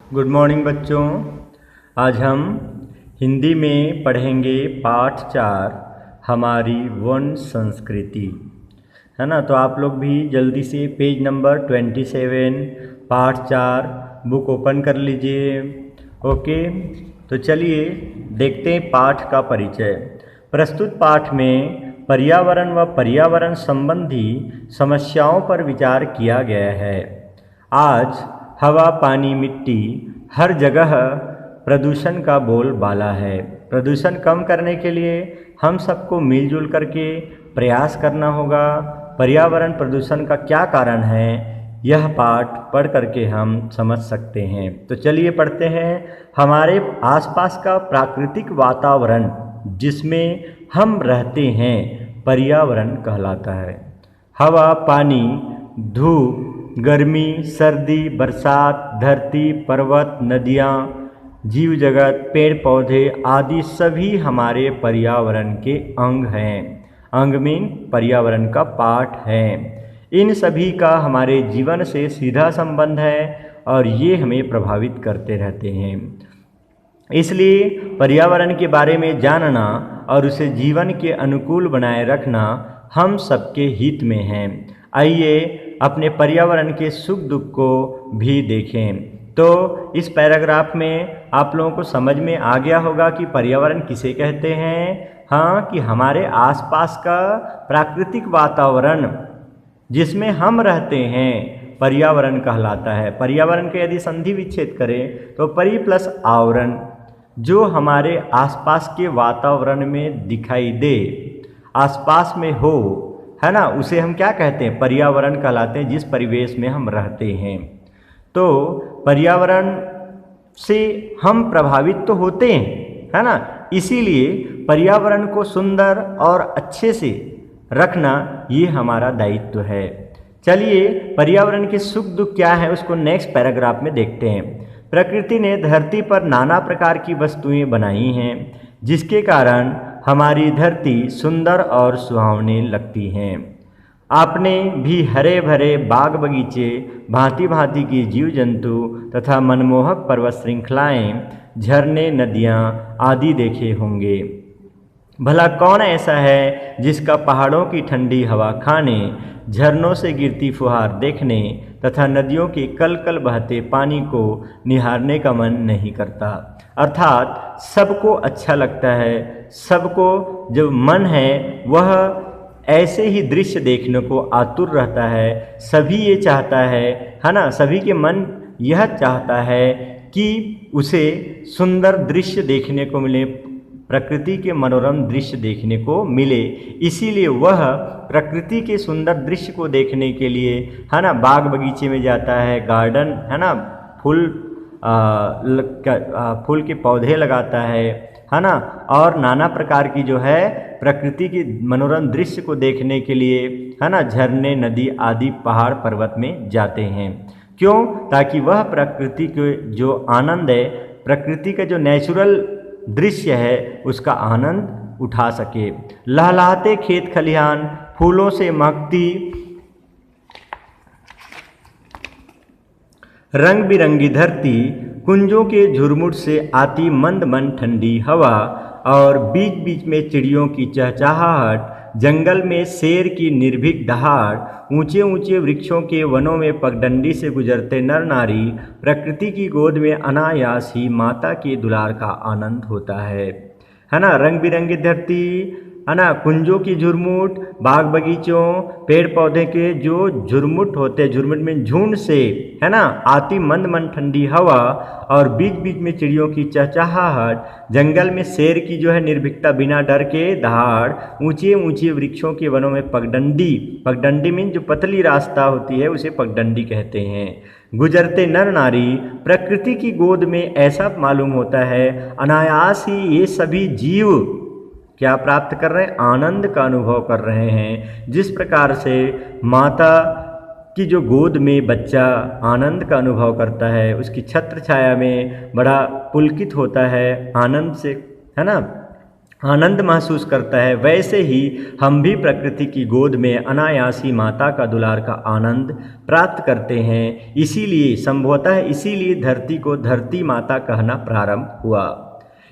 Good morning बच्चों। आज हम हिंदी में पढ़ेंगे पाठ 4 हमारी वन संस्कृति, है ना। तो आप लोग भी जल्दी से पेज नंबर 27 पाठ 4 बुक ओपन कर लीजिए। ओके, तो चलिए देखते हैं पाठ का परिचय। प्रस्तुत पाठ में पर्यावरण व पर्यावरण संबंधी समस्याओं पर विचार किया गया है। आज हवा, पानी, मिट्टी हर जगह प्रदूषण का बोलबाला है। प्रदूषण कम करने के लिए हम सबको मिलजुल करके प्रयास करना होगा। पर्यावरण प्रदूषण का क्या कारण है, यह पाठ पढ़ करके हम समझ सकते हैं। तो चलिए पढ़ते हैं। हमारे आसपास का प्राकृतिक वातावरण जिसमें हम रहते हैं पर्यावरण कहलाता है। हवा, पानी, धूप, गर्मी, सर्दी, बरसात, धरती, पर्वत, नदियाँ, जीव जगत, पेड़ पौधे आदि सभी हमारे पर्यावरण के अंग हैं। अंग मीन पर्यावरण का पार्ट है। इन सभी का हमारे जीवन से सीधा संबंध है और ये हमें प्रभावित करते रहते हैं। इसलिए पर्यावरण के बारे में जानना और उसे जीवन के अनुकूल बनाए रखना हम सबके हित में है। आइए अपने पर्यावरण के सुख दुख को भी देखें। तो इस पैराग्राफ में आप लोगों को समझ में आ गया होगा कि पर्यावरण किसे कहते हैं। हाँ, कि हमारे आसपास का प्राकृतिक वातावरण जिसमें हम रहते हैं पर्यावरण कहलाता है। पर्यावरण के यदि संधि विच्छेद करें तो परि प्लस आवरण, जो हमारे आसपास के वातावरण में दिखाई दे, आसपास में हो, है ना, उसे हम क्या कहते हैं, पर्यावरण कहलाते हैं। जिस परिवेश में हम रहते हैं तो पर्यावरण से हम प्रभावित तो होते हैं, है ना। इसीलिए पर्यावरण को सुंदर और अच्छे से रखना ये हमारा दायित्व है। चलिए पर्यावरण के सुख दुख क्या है उसको नेक्स्ट पैराग्राफ में देखते हैं। प्रकृति ने धरती पर नाना प्रकार की वस्तुएं बनाई हैं जिसके कारण हमारी धरती सुंदर और सुहावनी लगती हैं। आपने भी हरे भरे बाग बगीचे, भांति भांति की जीव जंतु तथा मनमोहक पर्वत श्रृंखलाएं, झरने, नदियाँ आदि देखे होंगे। भला कौन ऐसा है जिसका पहाड़ों की ठंडी हवा खाने, झरनों से गिरती फुहार देखने तथा नदियों के कल कल बहते पानी को निहारने का मन नहीं करता। अर्थात सबको अच्छा लगता है, सबको जो मन है वह ऐसे ही दृश्य देखने को आतुर रहता है। सभी ये चाहता है ना, सभी के मन यह चाहता है कि उसे सुंदर दृश्य देखने को मिले, प्रकृति के मनोरम दृश्य देखने को मिले। इसीलिए वह प्रकृति के सुंदर दृश्य को देखने के लिए, है ना, बाग बगीचे में जाता है, गार्डन, है ना, फूल के पौधे लगाता है ना, और नाना प्रकार की जो है प्रकृति के मनोरम दृश्य को देखने के लिए, है ना, झरने, नदी आदि पहाड़ पर्वत में जाते हैं। क्यों? ताकि वह प्रकृति के जो आनंद है, प्रकृति का जो नेचुरल दृश्य है उसका आनंद उठा सके। लहलहाते खेत खलिहान, फूलों से महकती रंग बिरंगी धरती, कुंजों के झुरमुट से आती मंद मंद ठंडी हवा और बीच बीच में चिड़ियों की चहचहाहट, जंगल में शेर की निर्भीक दहाड़, ऊंचे ऊंचे वृक्षों के वनों में पगडंडी से गुजरते नर नारी, प्रकृति की गोद में अनायास ही माता के दुलार का आनंद होता है ना। रंग बिरंगी धरती, है ना, कुंजों की झुरमुट, बाग बगीचों, पेड़ पौधे के जो झुरमुट होते, झुरमुट में झुंड से, है ना, आती मंद मंद ठंडी हवा और बीच बीच में चिड़ियों की चहचहाहट, जंगल में शेर की जो है निर्भीकता बिना डर के दहाड़, ऊंचे ऊंचे वृक्षों के वनों में पगडंडी, पगडंडी मीन जो पतली रास्ता होती है उसे पगडंडी कहते हैं, गुजरते नर नारी, प्रकृति की गोद में ऐसा मालूम होता है अनायास ही ये सभी जीव क्या प्राप्त कर रहे हैं, आनंद का अनुभव कर रहे हैं। जिस प्रकार से माता की जो गोद में बच्चा आनंद का अनुभव करता है, उसकी छत्र छाया में बड़ा पुलकित होता है आनंद से, है ना, आनंद महसूस करता है, वैसे ही हम भी प्रकृति की गोद में अनायासी माता का दुलार का आनंद प्राप्त करते हैं। इसीलिए संभवतः इसीलिए धरती को धरती माता कहना प्रारंभ हुआ।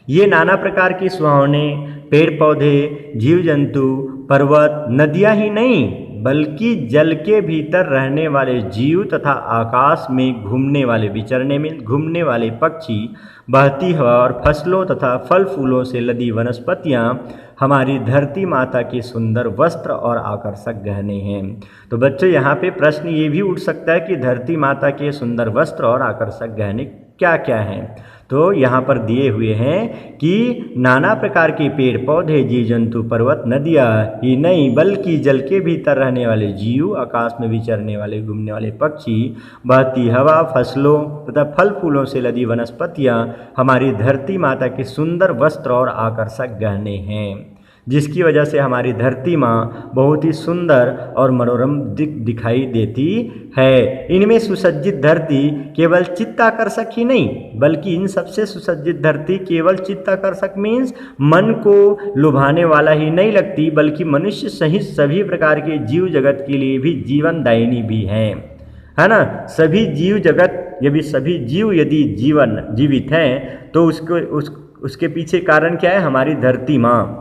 ये नाना प्रकार के सुहावने पेड़ पौधे, जीव जंतु, पर्वत, नदियाँ ही नहीं बल्कि जल के भीतर रहने वाले जीव तथा आकाश में घूमने वाले, विचरने में घूमने वाले पक्षी, बहती हवा और फसलों तथा फल फूलों से लदी वनस्पतियाँ हमारी धरती माता के सुंदर वस्त्र और आकर्षक गहने हैं। तो बच्चों, यहाँ पे प्रश्न ये भी उठ सकता है कि धरती माता के सुंदर वस्त्र और आकर्षक गहने क्या क्या हैं। तो यहाँ पर दिए हुए हैं कि नाना प्रकार के पेड़ पौधे, जीव जंतु, पर्वत, नदियाँ ही नहीं बल्कि जल के भीतर रहने वाले जीव, आकाश में विचरने वाले घूमने वाले पक्षी, बहती हवा, फसलों तथा फल फूलों से लदी वनस्पतियाँ हमारी धरती माता के सुंदर वस्त्र और आकर्षक गहने हैं, जिसकी वजह से हमारी धरती माँ बहुत ही सुंदर और मनोरम दिखाई देती है। इनमें सुसज्जित धरती केवल चित्ताकर्षक ही नहीं बल्कि इन सबसे सुसज्जित धरती केवल चित्ताकर्षक मीन्स मन को लुभाने वाला ही नहीं लगती बल्कि मनुष्य सहित सभी प्रकार के जीव जगत के लिए भी जीवनदायिनी भी है ना। सभी जीव जगत सभी जीव यदि जीवित हैं तो उसके पीछे कारण क्या है? हमारी धरती माँ।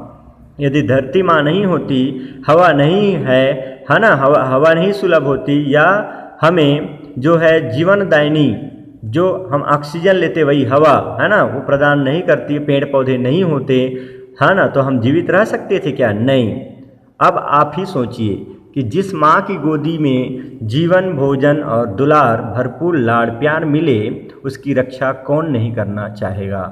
यदि धरती माँ नहीं होती, हवा नहीं है ना, हवा नहीं सुलभ होती या हमें जो है जीवनदायिनी जो हम ऑक्सीजन लेते वही हवा है ना वो प्रदान नहीं करती, पेड़ पौधे नहीं होते है ना, तो हम जीवित रह सकते थे क्या? नहीं। अब आप ही सोचिए कि जिस माँ की गोदी में जीवन, भोजन और दुलार, भरपूर लाड़ प्यार मिले, उसकी रक्षा कौन नहीं करना चाहेगा।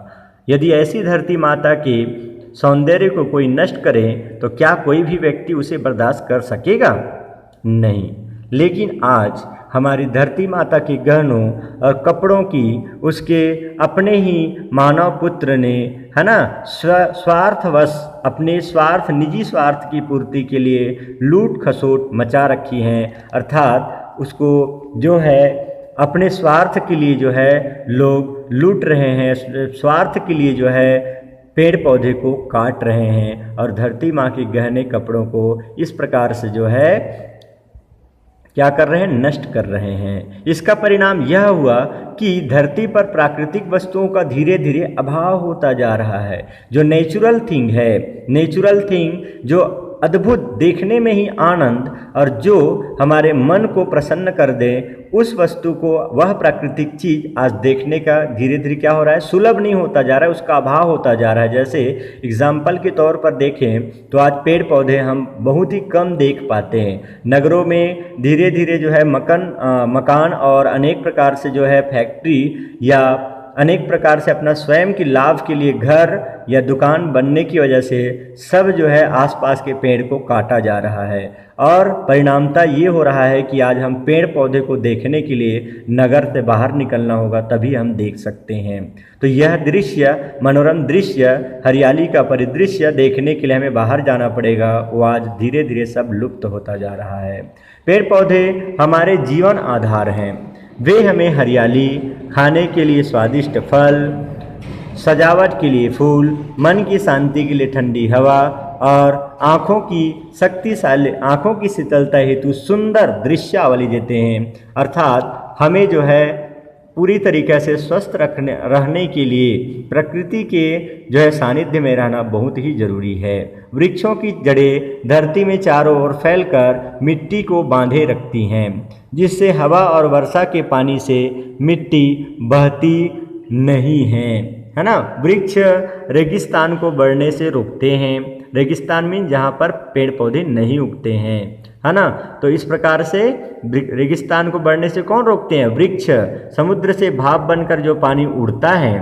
यदि ऐसी धरती माता के सौंदर्य को कोई नष्ट करे तो क्या कोई भी व्यक्ति उसे बर्दाश्त कर सकेगा? नहीं। लेकिन आज हमारी धरती माता के गहनों और कपड़ों की उसके अपने ही मानव पुत्र ने है ना स्वार्थवश अपने निजी स्वार्थ की पूर्ति के लिए लूट खसोट मचा रखी है। अर्थात उसको जो है अपने स्वार्थ के लिए जो है लोग लूट रहे हैं, स्वार्थ के लिए जो है पेड़ पौधे को काट रहे हैं और धरती माँ के गहने कपड़ों को इस प्रकार से जो है क्या कर रहे हैं? नष्ट कर रहे हैं। इसका परिणाम यह हुआ कि धरती पर प्राकृतिक वस्तुओं का धीरे धीरे अभाव होता जा रहा है। जो नेचुरल थिंग जो अद्भुत, देखने में ही आनंद और जो हमारे मन को प्रसन्न कर दे, उस वस्तु को, वह प्राकृतिक चीज़ आज देखने का धीरे धीरे क्या हो रहा है? सुलभ नहीं होता जा रहा है, उसका अभाव होता जा रहा है। जैसे एग्जाम्पल के तौर पर देखें तो आज पेड़ पौधे हम बहुत ही कम देख पाते हैं। नगरों में धीरे धीरे जो है मकान और अनेक प्रकार से जो है फैक्ट्री या अनेक प्रकार से अपना स्वयं की लाभ के लिए घर या दुकान बनने की वजह से सब जो है आसपास के पेड़ को काटा जा रहा है और परिणामता ये हो रहा है कि आज हम पेड़ पौधे को देखने के लिए नगर से बाहर निकलना होगा तभी हम देख सकते हैं। तो यह दृश्य, मनोरम दृश्य, हरियाली का परिदृश्य देखने के लिए हमें बाहर जाना पड़ेगा। वो आज धीरे धीरे सब लुप्त होता जा रहा है। पेड़ पौधे हमारे जीवन आधार हैं। वे हमें हरियाली, खाने के लिए स्वादिष्ट फल, सजावट के लिए फूल, मन की शांति के लिए ठंडी हवा और आँखों की शीतलता हेतु सुंदर दृश्यावली देते हैं। अर्थात हमें जो है पूरी तरीक़े से स्वस्थ रहने के लिए प्रकृति के जो है सानिध्य में रहना बहुत ही ज़रूरी है। वृक्षों की जड़ें धरती में चारों ओर फैलकर मिट्टी को बांधे रखती हैं, जिससे हवा और वर्षा के पानी से मिट्टी बहती नहीं है ना। वृक्ष रेगिस्तान को बढ़ने से रोकते हैं। रेगिस्तान में जहाँ पर पेड़ पौधे नहीं उगते हैं, है ना। तो इस प्रकार से रेगिस्तान को बढ़ने से कौन रोकते हैं? वृक्ष। समुद्र से भाप बनकर जो पानी उड़ता है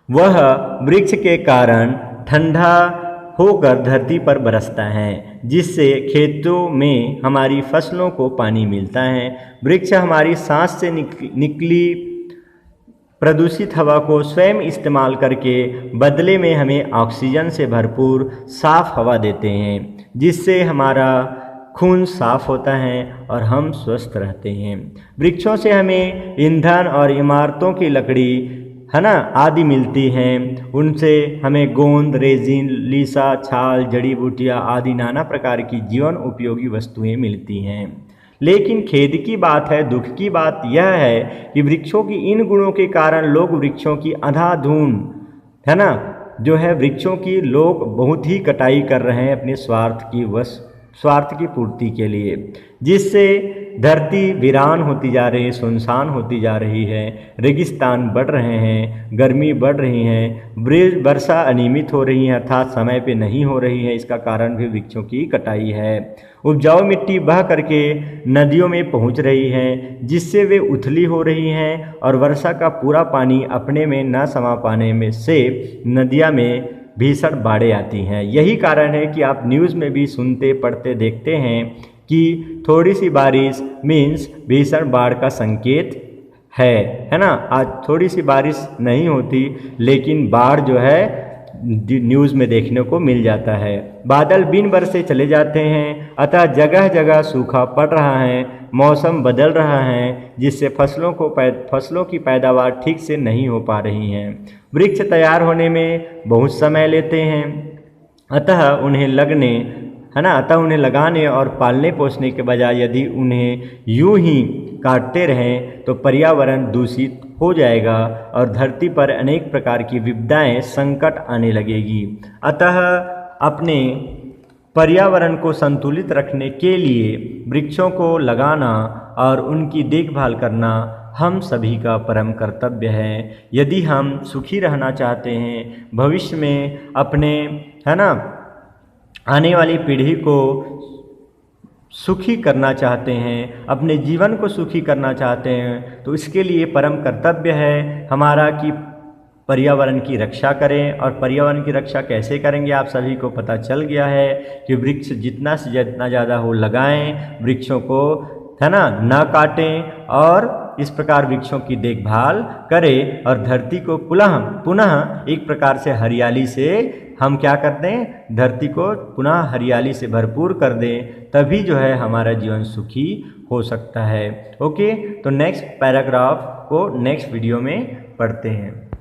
वह वृक्ष के कारण ठंडा होकर धरती पर बरसता है, जिससे खेतों में हमारी फसलों को पानी मिलता है। वृक्ष हमारी सांस से निकली प्रदूषित हवा को स्वयं इस्तेमाल करके बदले में हमें ऑक्सीजन से भरपूर साफ हवा देते हैं, जिससे हमारा खून साफ होता है और हम स्वस्थ रहते हैं। वृक्षों से हमें ईंधन और इमारतों की लकड़ी है ना आदि मिलती हैं। उनसे हमें गोंद, रेजिन, लीसा, छाल, जड़ी बूटियाँ आदि नाना प्रकार की जीवन उपयोगी वस्तुएं मिलती हैं। लेकिन खेद की बात है, दुख की बात यह है कि वृक्षों की इन गुणों के कारण लोग वृक्षों की अंधाधुंध, है ना, जो है वृक्षों की लोग बहुत ही कटाई कर रहे हैं अपने स्वार्थ की पूर्ति के लिए, जिससे धरती वीरान होती जा रही है, सुनसान होती जा रही है, रेगिस्तान बढ़ रहे हैं, गर्मी बढ़ रही है, वर्षा अनियमित हो रही है अर्थात समय पे नहीं हो रही है। इसका कारण भी वृक्षों की कटाई है। उपजाऊ मिट्टी बह करके नदियों में पहुंच रही है, जिससे वे उथली हो रही हैं और वर्षा का पूरा पानी अपने में न समा पाने में से नदियाँ में भीषण बाढ़ें आती हैं। यही कारण है कि आप न्यूज़ में भी सुनते पढ़ते देखते हैं कि थोड़ी सी बारिश मीन्स भीषण बाढ़ का संकेत है ना। आज थोड़ी सी बारिश नहीं होती लेकिन बाढ़ जो है न्यूज़ में देखने को मिल जाता है। बादल बिन बरसे चले जाते हैं, अतः जगह जगह सूखा पड़ रहा है, मौसम बदल रहा है, जिससे फसलों की पैदावार ठीक से नहीं हो पा रही हैं। वृक्ष तैयार होने में बहुत समय लेते हैं, अतः उन्हें लगाने और पालने पोसने के बजाय यदि उन्हें यूं ही काटते रहें तो पर्यावरण दूषित हो जाएगा और धरती पर अनेक प्रकार की विपदाएं, संकट आने लगेगी। अतः अपने पर्यावरण को संतुलित रखने के लिए वृक्षों को लगाना और उनकी देखभाल करना हम सभी का परम कर्तव्य है। यदि हम सुखी रहना चाहते हैं, भविष्य में अपने, है ना, आने वाली पीढ़ी को सुखी करना चाहते हैं, अपने जीवन को सुखी करना चाहते हैं, तो इसके लिए परम कर्तव्य है हमारा कि पर्यावरण की रक्षा करें। और पर्यावरण की रक्षा कैसे करेंगे आप सभी को पता चल गया है कि वृक्ष जितना से जितना ज़्यादा हो लगाएं, वृक्षों को, है ना काटें और इस प्रकार वृक्षों की देखभाल करें और धरती को पुनः एक प्रकार से हरियाली से हम क्या कर दें, धरती को पुनः हरियाली से भरपूर कर दें, तभी जो है हमारा जीवन सुखी हो सकता है। ओके, तो नेक्स्ट पैराग्राफ को नेक्स्ट वीडियो में पढ़ते हैं।